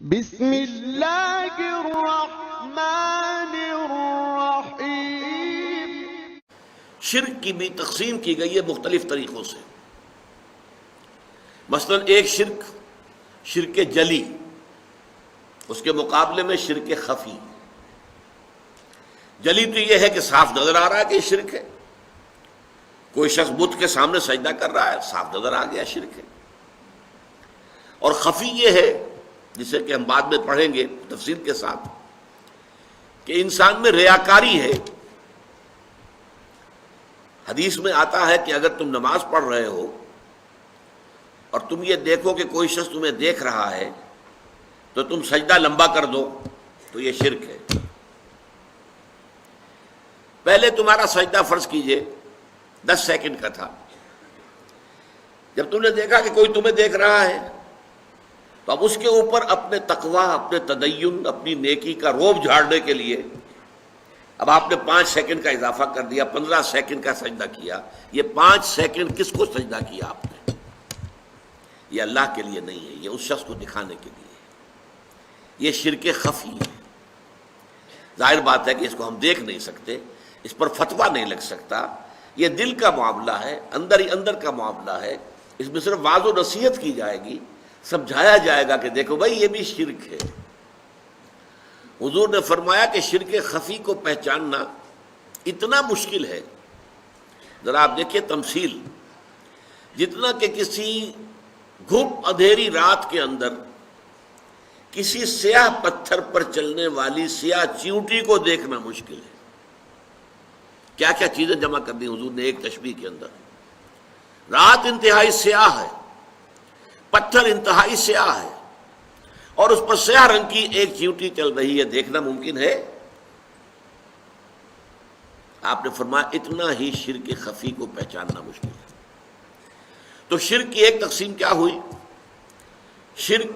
بسم اللہ الرحمن الرحیم۔ شرک کی بھی تقسیم کی گئی ہے مختلف طریقوں سے۔ مثلا ایک شرک جلی، اس کے مقابلے میں شرک خفی۔ جلی تو یہ ہے کہ صاف نظر آ رہا ہے کہ یہ شرک ہے، کوئی شخص بت کے سامنے سجدہ کر رہا ہے، صاف نظر آ گیا شرک ہے۔ اور خفی یہ ہے جسے کہ ہم بعد میں پڑھیں گے تفصیل کے ساتھ، کہ انسان میں ریاکاری ہے۔ حدیث میں آتا ہے کہ اگر تم نماز پڑھ رہے ہو اور تم یہ دیکھو کہ کوئی شخص تمہیں دیکھ رہا ہے تو تم سجدہ لمبا کر دو تو یہ شرک ہے۔ پہلے تمہارا سجدہ فرض کیجئے 10 سیکنڈ کا تھا، جب تم نے دیکھا کہ کوئی تمہیں دیکھ رہا ہے تو اب اس کے اوپر اپنے تقویٰ، اپنے تدین، اپنی نیکی کا روب جھاڑنے کے لیے اب آپ نے 5 سیکنڈ کا اضافہ کر دیا، 15 سیکنڈ کا سجدہ کیا۔ یہ 5 سیکنڈ کس کو سجدہ کیا آپ نے؟ یہ اللہ کے لیے نہیں ہے، یہ اس شخص کو دکھانے کے لیے ہے۔ یہ شرک خفی ہے۔ ظاہر بات ہے کہ اس کو ہم دیکھ نہیں سکتے، اس پر فتویٰ نہیں لگ سکتا، یہ دل کا معاملہ ہے، اندر ہی اندر کا معاملہ ہے۔ اس میں صرف واعظ و نصیحت کی جائے گی، سمجھایا جائے گا کہ دیکھو بھائی یہ بھی شرک ہے۔ حضور نے فرمایا کہ شرک خفی کو پہچاننا اتنا مشکل ہے، ذرا آپ دیکھیے تمثیل، جتنا کہ کسی گھپ اندھیری رات کے اندر کسی سیاہ پتھر پر چلنے والی سیاہ چیونٹی کو دیکھنا مشکل ہے۔ کیا کیا چیزیں جمع کر دی حضور نے ایک تشبیہ کے اندر۔ رات انتہائی سیاہ ہے، پتھر انتہائی سیاہ ہے، اور اس پر سیاہ رنگ کی ایک چیونٹی چل رہی ہے، دیکھنا ممکن ہے؟ آپ نے فرمایا اتنا ہی شرک خفی کو پہچاننا مشکل ہے۔ تو شرک کی ایک تقسیم کیا ہوئی؟ شرک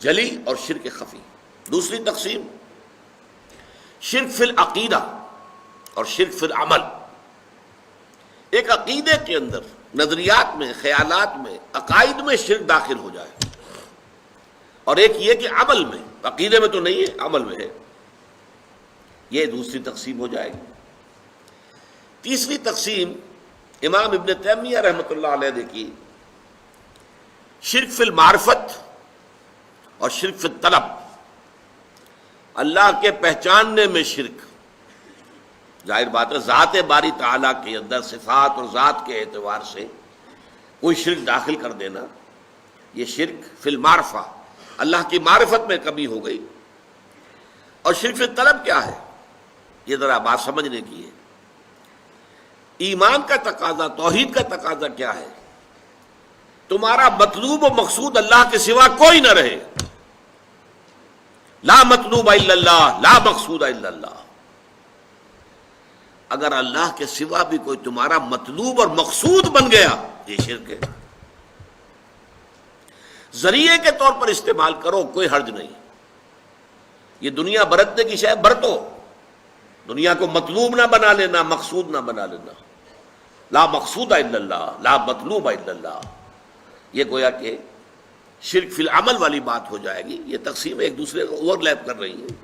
جلی اور شرک خفی۔ دوسری تقسیم شرک فی العقیدہ اور شرک فی العمل۔ ایک عقیدے کے اندر، نظریات میں، خیالات میں، عقائد میں شرک داخل ہو جائے، اور ایک یہ کہ عمل میں، عقیدے میں تو نہیں ہے، عمل میں ہے، یہ دوسری تقسیم ہو جائے گی۔ تیسری تقسیم امام ابن تیمیہ رحمۃ اللہ علیہ نے کی، شرک فی المعرفت اور شرک فی الطلب۔ اللہ کے پہچاننے میں شرک، ظاہر بات ہے ذات باری تعالیٰ کے اندر صفات اور ذات کے اعتبار سے کوئی شرک داخل کر دینا، یہ شرک فی المعرفہ، اللہ کی معرفت میں کمی ہو گئی۔ اور شرک فی الطلب کیا ہے؟ یہ ذرا بات سمجھنے کی ہے۔ ایمان کا تقاضا، توحید کا تقاضا کیا ہے؟ تمہارا مطلوب و مقصود اللہ کے سوا کوئی نہ رہے۔ لا مطلوب الا اللہ، لا مقصود الا اللہ۔ اگر اللہ کے سوا بھی کوئی تمہارا مطلوب اور مقصود بن گیا، یہ شرک ہے۔ ذریعے کے طور پر استعمال کرو، کوئی حرج نہیں۔ یہ دنیا برتنے کی شے برتو، دنیا کو مطلوب نہ بنا لینا، مقصود نہ بنا لینا۔ لا مقصود الا اللہ، لا مطلوب الا اللہ، یہ گویا کہ شرک فی العمل والی بات ہو جائے گی۔ یہ تقسیم ایک دوسرے کو اوور لیپ کر رہی ہیں،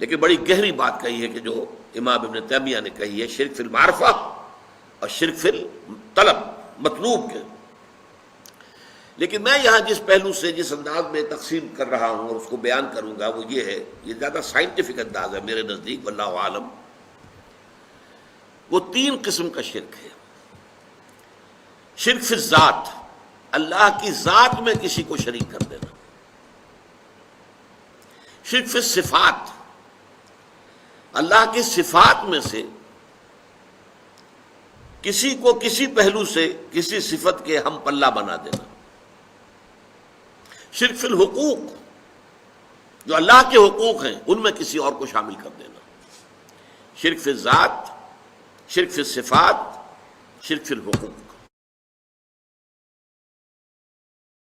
لیکن بڑی گہری بات کہی ہے کہ جو امام ابن تیمیہ نے کہی ہے، شرک فی المعرفہ اور شرک فی الطلب، مطلوب کے۔ لیکن میں یہاں جس پہلو سے، جس انداز میں تقسیم کر رہا ہوں اور اس کو بیان کروں گا، وہ یہ ہے، یہ زیادہ سائنٹیفک انداز ہے میرے نزدیک، واللہ عالم۔ وہ 3 قسم کا شرک ہے۔ شرک فی الذات، اللہ کی ذات میں کسی کو شریک کر دینا۔ شرک فی الصفات، اللہ کی صفات میں سے کسی کو کسی پہلو سے کسی صفت کے ہم پلہ بنا دینا۔ شرک فی الحقوق، جو اللہ کے حقوق ہیں ان میں کسی اور کو شامل کر دینا۔ شرک فی الذات، شرک فی الصفات، شرک فی الحقوق۔